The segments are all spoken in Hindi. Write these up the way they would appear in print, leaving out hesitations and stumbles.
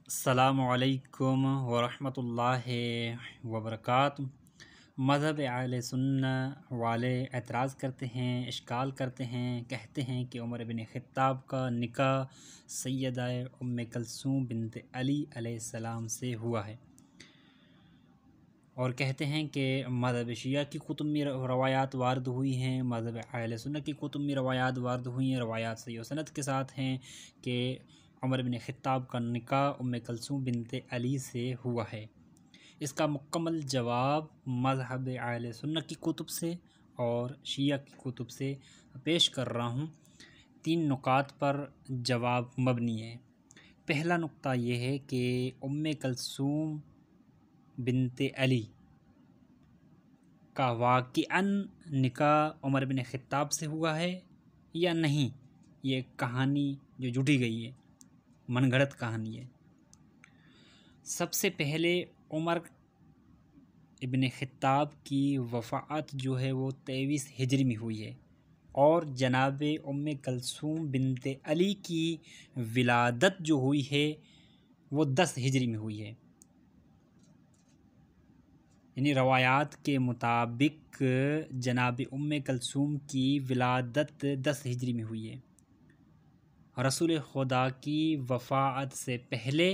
अस्सलामुअलैकुम वरहमतुल्लाहि वबरकातुहू। मज़हब अहले सुन्नत वाले एतराज़ करते हैं, इश्काल करते हैं, कहते हैं कि उमर बिन ख़त्ताब का निकाह सैयदा उम्मे कलसूम बिन्त अली अलैहिस्सलाम से हुआ है और कहते हैं कि मज़हब शिया की कुतुब में रवायात वारद हुई हैं, मज़हब अहले सुन्नत की कुतुब में रवायात वारद हुई हैं। रवायात सही व सनद के साथ हैं कि उमर बिन ख़त्ताब का निकाह उम्मे कलसूम बिन्त अली से हुआ है। इसका मुकम्मल जवाब मज़हब अहले सुन्नत की कुतुब से और शिया की कुतुब से पेश कर रहा हूँ। 3 नुकात पर जवाब मबनी है। पहला नुक्ता ये है कि उम्मे कलसूम बिन्त अली का वाक़िअन निकाह उमर बिन ख़त्ताब से हुआ है या नहीं। ये कहानी जो जुड़ी गई है, मनगढ़ंत कहानी है। सबसे पहले उमर इब्न ख़त्ताब की वफ़ात जो है वो 23 हिजरी में हुई है और जनाब उम्मे कलसूम बिन्त अली की विलादत जो हुई है वो 10 हिजरी में हुई है। यानी रवायात के मुताबिक जनाब उम्मे कलसूम की विलादत 10 हिजरी में हुई है। रसूल खुदा की वफ़ात से पहले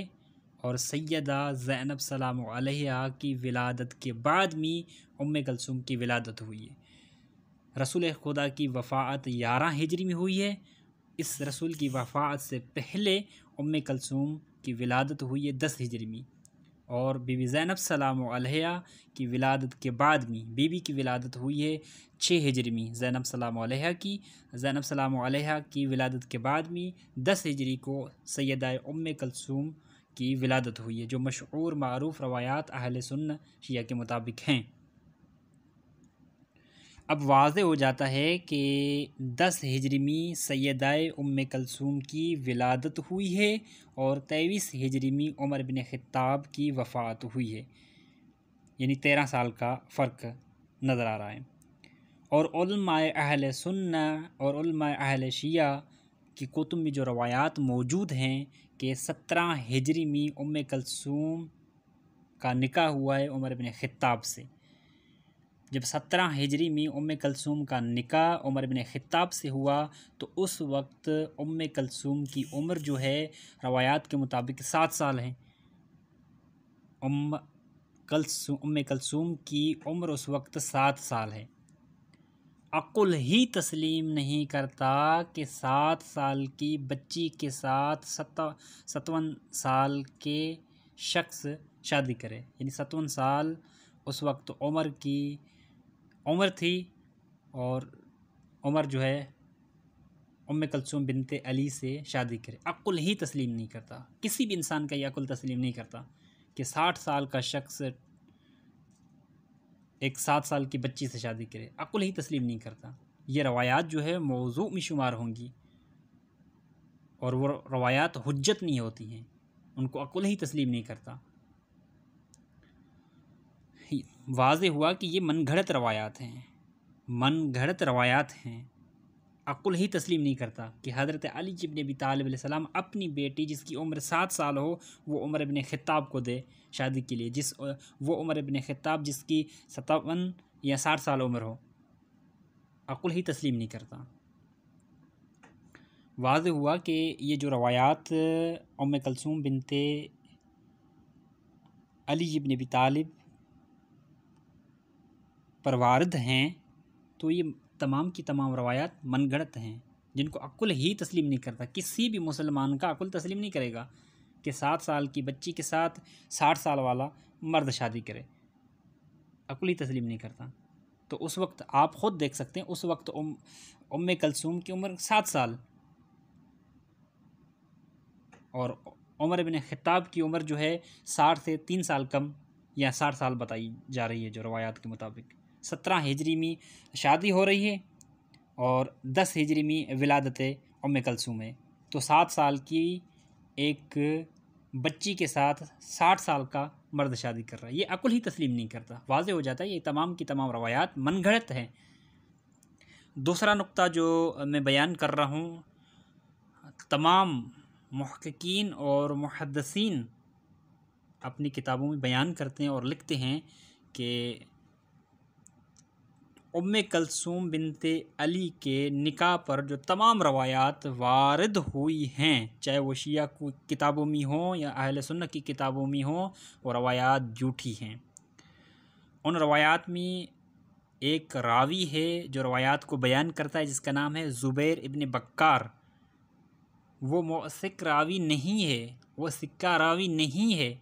और सैयदा ज़ैनब सलाम अलैहा की विलादत के बाद में उम्मे कलसूम की विलादत हुई है। रसूल खुदा की वफ़ात 11 हिजरी में हुई है। इस रसूल की वफ़ात से पहले उम्मे कलसूम की विलादत हुई है 10 हिजरी में और बीबी ज़ैनब सलाम अलैहा की विलादत के बाद में बीबी की विलादत हुई है 6 हिजरी में। ज़ैनब सलाम अलैहा की विलादत के बाद में 10 हिजरी को सैयदा उम्मे कलसूम की विलादत हुई है, जो मशहूर मारूफ़ रवायात अहले सुन्नत शिया के मुताबिक हैं। अब वाज़ेह हो जाता है कि 10 हिजरी में सैयदा उम्मे कलसूम की विलादत हुई है और 23 हिजरी में उमर बिन ख़त्ताब की वफ़ात हुई है, यानी 13 साल का फ़र्क नज़र आ रहा है। और उलमाए अहले सुन्नत और उलमाए अहले शिया की कुतुब में जो रवायात मौजूद हैं कि 17 हिजरी में उम्मे कलसूम का निकाह हुआ है उमर बिन ख़त्ताब से। जब 17 हिजरी में उम्मे कलसूम का निकाह उमर बिन ख़त्ताब से हुआ तो उस वक्त उम्मे कलसूम की उम्र जो है रवायात के मुताबिक 7 साल है। उम्मे कलसूम की उम्र उस वक्त 7 साल है। अक़ुल ही तस्लीम नहीं करता कि 7 साल की बच्ची के साथ 57 साल के शख्स शादी करे, यानी 57 साल उस वक्त उम्र थी और उमर जो है उम्मे कलसूम बिन्त अली से शादी करे। अक़ुल ही तस्लीम नहीं करता, किसी भी इंसान का ये अक़ुल तस्लीम नहीं करता कि 60 साल का शख्स एक 7 साल की बच्ची से शादी करे। अक़ुल ही तस्लीम नहीं करता। ये रवायात जो है मौज़ू में शुमार होंगी और वो रवायात हुज्जत नहीं होती हैं, उनको अक़ुल ही तस्लीम नहीं करता। वाज़ेह हुआ कि ये मनगढ़ंत रवायात हैं। अक़ुल ही तस्लीम नहीं करता कि हज़रत अली इब्न अबी तालिब अलैहिस्सलाम अपनी बेटी जिसकी उम्र 7 साल हो वो उमर इब्न ख़त्ताब को दे शादी के लिए, वो उमर इब्न ख़त्ताब जिसकी 57 या 60 साल उम्र हो। अक़ुल ही तस्लीम नहीं करता। वाज़ेह हुआ कि ये जो रवायात उम्मे कलसूम बिन्त अली इब्न अबी तालिब पर वारिद हैं तो ये तमाम की तमाम रवायात मनगढ़ंत हैं, जिनको अक़ुल ही तस्लीम नहीं करता। किसी भी मुसलमान का अक़ुल तस्लीम नहीं करेगा कि 7 साल की बच्ची के साथ 60 साल वाला मर्द शादी करे। अक़ुल ही तस्लीम नहीं करता। तो उस वक्त आप ख़ुद देख सकते हैं, उस वक्त उम्मे कलसूम की उम्र 7 साल और उमर इब्न ख़त्ताब की उम्र जो है 60 से 3 साल कम या 60 साल बताई जा रही है जो रवायात के मुताबिक। 17 हिजरी में शादी हो रही है और 10 हिजरी में विलादत उम्मे कलसूम है। तो 7 साल की एक बच्ची के साथ 60 साल का मर्द शादी कर रहा है, ये अक़ुल ही तस्लीम नहीं करता। वाज़ेह हो जाता है ये तमाम की तमाम रवायात मनगढ़ंत हैं। दूसरा नुक्ता जो मैं बयान कर रहा हूँ, तमाम मुहक्किकीन और मुहद्दिसीन अपनी किताबों में बयान करते हैं और लिखते हैं कि उम्मे कलसूम बिनते अली के निकाह पर जो तमाम रवायात वारिद हुई हैं, चाहे वो शिया किताबों में हों या अहले सुन्नत की किताबों में हों, वो रवायात झूठी हैं। उन रवायात में एक रावी है जो रवायात को बयान करता है, जिसका नाम है ज़ुबैर इब्न बक्कार। वो मौसिक रावी नहीं है, वो सिक्का रावी नहीं है।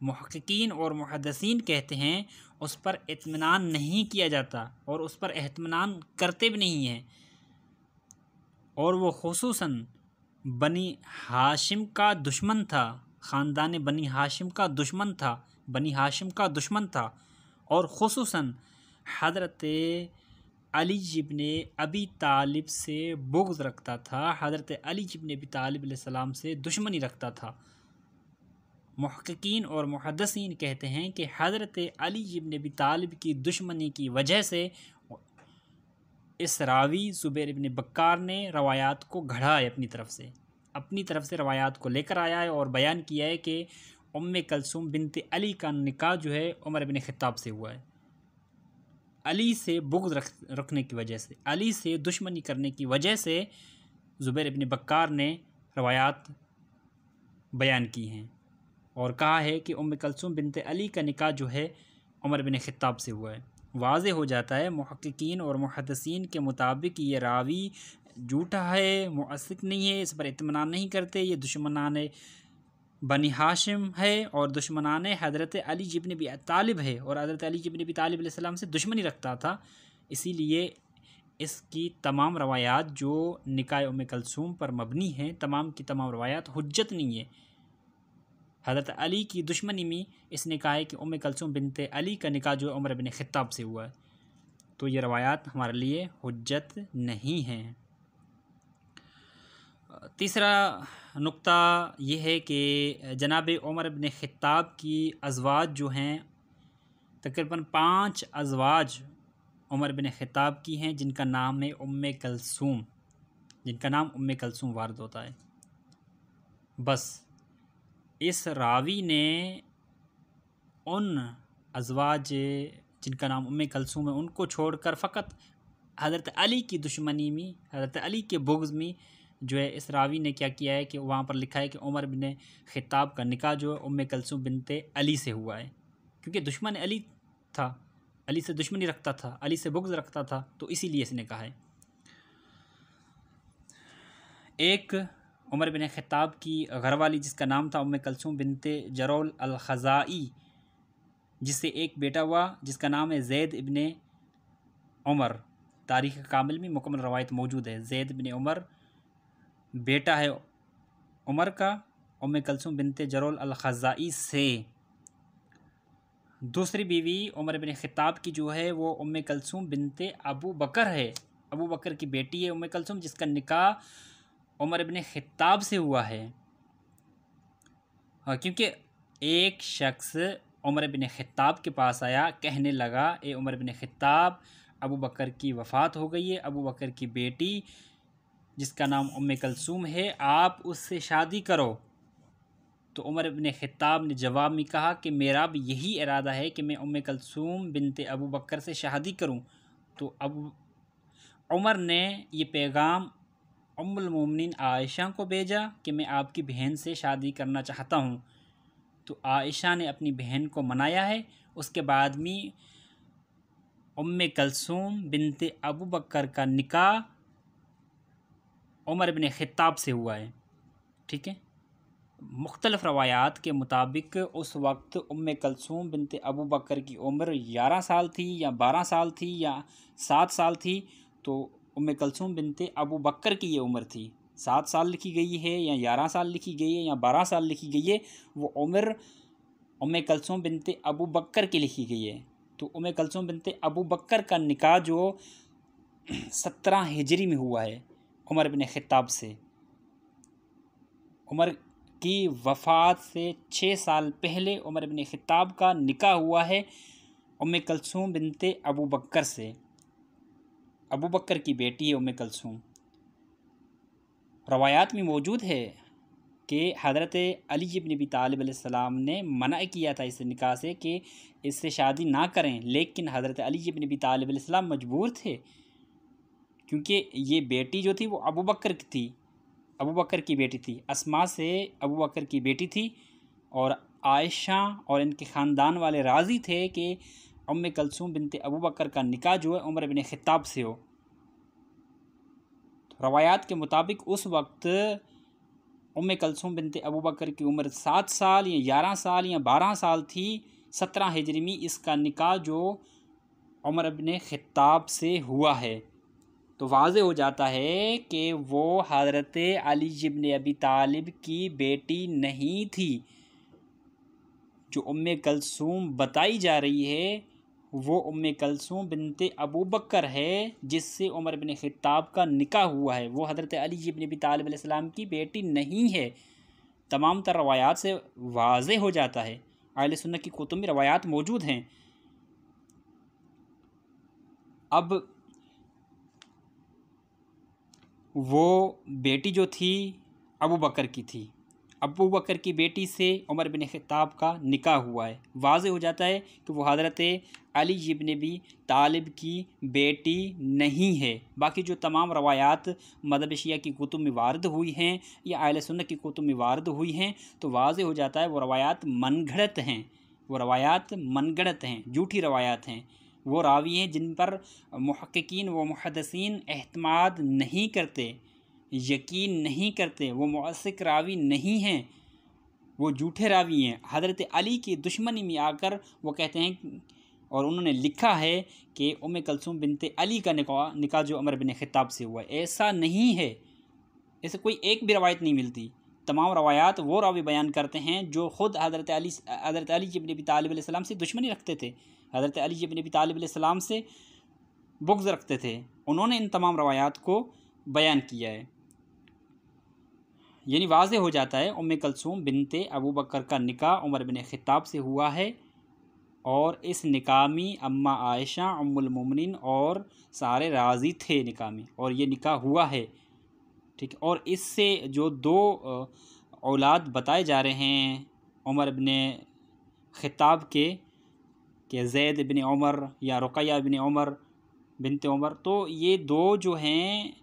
मुहक्किकीन और मुहद्दिसीन कहते हैं उस पर इत्मीनान नहीं किया जाता और उस पर इत्मीनान करते भी नहीं हैं। और वो खुसूसन बनी हाशिम का दुश्मन था, ख़ानदान बनी हाशिम का दुश्मन था, बनी हाशिम का दुश्मन था। और खुसूसन हज़रत अली इब्न अबी तालिब से बुग़्ज़ रखता था, हज़रत अली इब्न अबी तालिब अलैहिस्सलाम से दुश्मनी रखता था। मुहक्किकीन और मुहद्दिसीन कहते हैं कि हज़रत अली इब्न अबी तालिब की दुश्मनी की वजह से इस रावी ज़ुबैर इब्न बक्कार ने रवायात को गढ़ा है, अपनी तरफ से रवायात को लेकर आया है और बयान किया है कि उम्मे कलसूम बिनते अली का निकाह जो है उमर इब्न ख़त्ताब से हुआ है। अली से बुग़्ज़ रखने की वजह से, अली से दुश्मनी करने की वजह से ज़ुबैर इब्न बक्कार ने रवायात बयान की हैं और कहा है कि उम्मे कलसूम बिनते अली का निकाह जो है उमर इब्न ख़त्ताब से हुआ है। वाज़े हो जाता है मुहक्किकीन और मुहद्दिसीन के मुताबिक ये रावी झूठा है, मुअस्सिक नहीं है, इस पर इत्मीनान नहीं करते। ये दुश्मनान बनी हाशिम है और दुश्मनान हज़रत अली इब्न अबी तालिब है और हज़रत अली इब्न अबी तालिब अलैहिस्सलाम से दुश्मनी रखता था। इसीलिए इसकी तमाम रवायात जो निकाह उम्मे कलसूम पर मबनी हैं, तमाम की तमाम रवायात हुज्जत नहीं है। हज़रत अली की दुश्मनी में इसने कहा है कि उम्मे कलसूम बिनते अली का निकाह जो उमर इब्न ख़त्ताब से हुआ है, तो ये रवायात हमारे लिए हुज्जत नहीं हैं। तीसरा नुक्ता ये है कि जनाब उमर इब्न ख़त्ताब की अज़वाज जो हैं, तकरीबन 5 अज़वाज उमर इब्न ख़त्ताब की हैं जिनका नाम है उम्मे कलसूम, जिनका नाम उम्मे कलसूम वारद होता है। बस इस रावी ने उन अज़वाज जिनका नाम उम्मे कलसूम है उनको छोड़कर फ़कत हज़रत अली की दुश्मनी में, हज़रत अली के बुग़्ज़ में जो है इस रावी ने क्या किया है कि वहाँ पर लिखा है कि उमर बिन ख़त्ताब का निकाह जो है उम्मे कलसूम बिनते अली से हुआ है, क्योंकि दुश्मन अली था, अली से दुश्मनी रखता था, अली से बुग़्ज़ रखता था, तो इसीलिए इसने कहा है। एक उमर बिन ख़त्ताब की घरवाली जिसका नाम था उम्मे कलसूम बिनते जरौल अल-ख़ज़ाई, जिससे एक बेटा हुआ जिसका नाम है ज़ैद इब्न उमर। तारीख़ कामिल में मुकम्मल रवायत मौजूद है। ज़ैद इब्न उमर बेटा है उमर का, उम्मे कलसूम बिनते जरौल अल-ख़ज़ाई से। दूसरी बीवी उमर बिन ख़त्ताब की जो है वो उम्मे कलसूम बिनते अबू बकर है, अबू बकर की बेटी है उम्मे कलसूम, जिसका निकाह उमर बिन ख़त्ताब से हुआ है। क्योंकि एक शख्स उमर बिन ख़त्ताब के पास आया, कहने लगा ए उमर बिन ख़त्ताब, अबू बकर की वफ़ात हो गई है, अबू बकर की बेटी जिसका नाम उम्मे कलसूम है, आप उससे शादी करो। तो उमर इब्न ख़त्ताब ने जवाब में कहा कि मेरा भी यही इरादा है कि मैं उम्मे कलसूम बिनते अबू बकर से शादी करूं। तो उमर ने ये पैगाम उम्मुल मोमिनीन आयशा को भेजा कि मैं आपकी बहन से शादी करना चाहता हूं। तो आयशा ने अपनी बहन को मनाया है। उसके बाद में उम्मे कलसूम बिनते अबू बकर का निकाह उमर इब्न ख़त्ताब से हुआ है। ठीक है, मुख्तलिफ़ रवायात के मुताबिक उस वक्त उम्मे कलसूम बिनते अबू बकर की उम्र 11 साल थी या 12 साल थी या 7 साल थी। तो उम्मे कलसूम बिनते अबू बकर की ये उम्र थी, 7 साल लिखी गई है या 11 साल लिखी गई है या 12 साल लिखी गई है, वो उम्र उम्मे कलसूम बिनते अबू बकर की लिखी गई है। तो उम्मे कलसूम बिनते अबू बकर का निकाह जो 17 हिजरी में हुआ है उमर बिन ख़त्ताब से। उमर की वफ़ात से 6 साल पहले उमर बिन ख़त्ताब का निकाह हुआ है उम्मे कलसूम बिनते अबू बकर से। अबू बकर की बेटी है उम्मे कलसूम। रवायात में मौजूद है कि हज़रत अली इब्न अबी तालिब अलैहिस्सलाम ने मना किया था इस निकाह से कि इससे शादी ना करें, लेकिन हज़रत अली इब्न अबी तालिब अलैहिस्सलाम मजबूर थे, क्योंकि ये बेटी जो थी वो अबू बकर की थी, अबू बकर की बेटी थी, अस्मा से अबू बकर की बेटी थी। और आयशा और इनके ख़ानदान वाले राज़ी थे कि उम्मे कलसूम बिनते अबू बकर का निकाह जो है उमर इब्न ख़त्ताब से हो। तो रवायात के मुताबिक उस वक्त उम्मे कलसूम बिनते अबू बकर की उम्र 7 साल या 11 साल या 12 साल थी। 17 हिजरी में इसका निकाह जो उमर इब्न ख़त्ताब से हुआ है। तो वाज़े हो जाता है कि वो हज़रत अली इब्न अबी तालिब की बेटी नहीं थी। जो उम्मे कलसूम बताई जा रही है वो उम्मे कलसूम बिनते अबू बकर है, जिससे उमर बिन ख़त्ताब का निकाह हुआ है। वो हज़रत अली इब्न अबी तालिब अलैहिस्सलाम की बेटी नहीं है। तमाम तर रवायात से वाज़े हो जाता है, अहले सुन्नत की कुतुब में रवायात मौजूद हैं। अब वो बेटी जो थी अबू बकर की थी, अबू बकर की बेटी से उमर बिन ख़त्ताब का निकाह हुआ है। वाज़े हो जाता है कि वो हज़रत अली इब्न अबी तालिब की बेटी नहीं है। बाकी जो तमाम रवायात मज़हब शिया की कुतुब में वारद हुई हैं या अहले सुन्नत की कुतुब में वारद हुई हैं, तो वाज़े हो जाता है वो रवायात मनगढ़ंत हैं, वो रवायात मनगढ़ंत हैं, झूठी रवायात हैं। वो रावी हैं जिन पर मुहक्किकीन व मुहद्दिसीन एहतमाद नहीं करते, यकीन नहीं करते। वो मुअस्सिक रावी नहीं हैं, वो झूठे रावी हैं। हज़रत अली की दुश्मनी में आकर वो कहते हैं और उन्होंने लिखा है कि उम्मे कलसूम बिनते अली का निकाह जो उमर बिन ख़त्ताब से हुआ है। ऐसा नहीं है, ऐसे कोई एक भी रवायत नहीं मिलती। तमाम रवायात वो रावी बयान करते हैं जो ख़ुद हज़रत अली इब्न अबी तालिब अलैहिस्सलाम से दुश्मनी रखते थे, हज़रत अली इब्न अबी तालिब अलैहिस्सलाम से बुग़्ज़ रखते थे। उन्होंने इन तमाम रवायात को बयान किया है। यानी वाज़े हो जाता है उम्मे कलसूम बिनते अबू बकर का निकाह उमर बिन ख़त्ताब से हुआ है। और इस निकाह में अम्मा आयशा उम्मुल मोमिनीन और सारे राज़ी थे निकाह में, और ये निकाह हुआ है। ठीक है। और इससे जो दो औलाद बताए जा रहे हैं उमर इब्न ख़त्ताब के ज़ैद इब्न उमर या रुक़ैया इब्न उमर बिनते उमर, तो ये दो जो हैं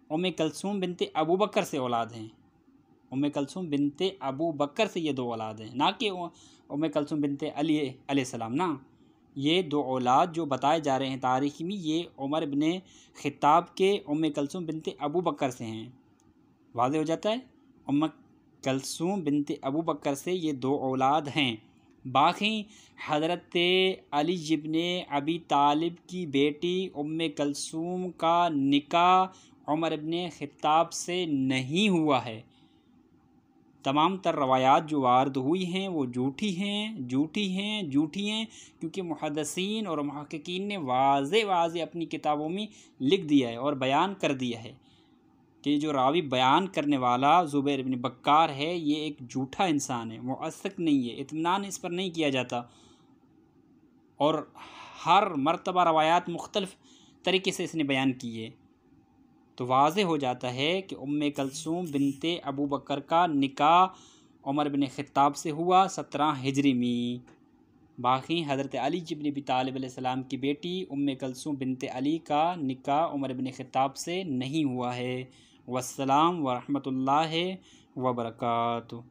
उम्मे कलसूम बिनते अबू बकर से औलाद हैं। उम्मे कलसूम बिनते अबू बकर से ये दो औलाद हैं, ना कि उम्मे कलसूम बिनते अली अलैहिस्सलाम ना। ये दो औलाद जो बताए जा रहे हैं तारीख़ में, ये उमर इब्न ख़त्ताब के उम्मे कलसूम बिनते अबू बकर से हैं। वाज़े हो जाता है, उम्मे कलसूम बिनते अबू बकर से ये दो औलाद हैं। बाकी हज़रत अली इब्न अबी तालिब की बेटी उम्मे कलसूम का निकाह उमर इब्न ख़त्ताब से नहीं हुआ है। तमाम तर रवायात जो वारद हुई हैं वो झूठी हैं, झूठी हैं, झूठी हैं, क्योंकि मुहद्दिसीन और मुहक्किकीन ने वाज़े अपनी किताबों में लिख दिया है और बयान कर दिया है कि जो रावी बयान करने वाला ज़ुबैर इब्न बक्कार है ये एक झूठा इंसान है, मुअस्सिक नहीं है, इत्मीनान इस पर नहीं किया जाता। और हर मरतबा रवायात मुख्तलिफ़ तरीके से इसने बयान की है। तो वाज़े हो जाता है कि उम्मे कलसूम बिनते अबू बकर का निकाह उमर बिन ख़त्ताब से हुआ 17 हिजरी में। बाकी हज़रत अली इब्न अबी तालिब अलैहिस्सलाम की बेटी उम्मे कलसूम बिनते अली का निकाह उमर बिन ख़त्ताब से नहीं हुआ है। वस्सलाम व रहमतुल्लाहि व बरकातुहू।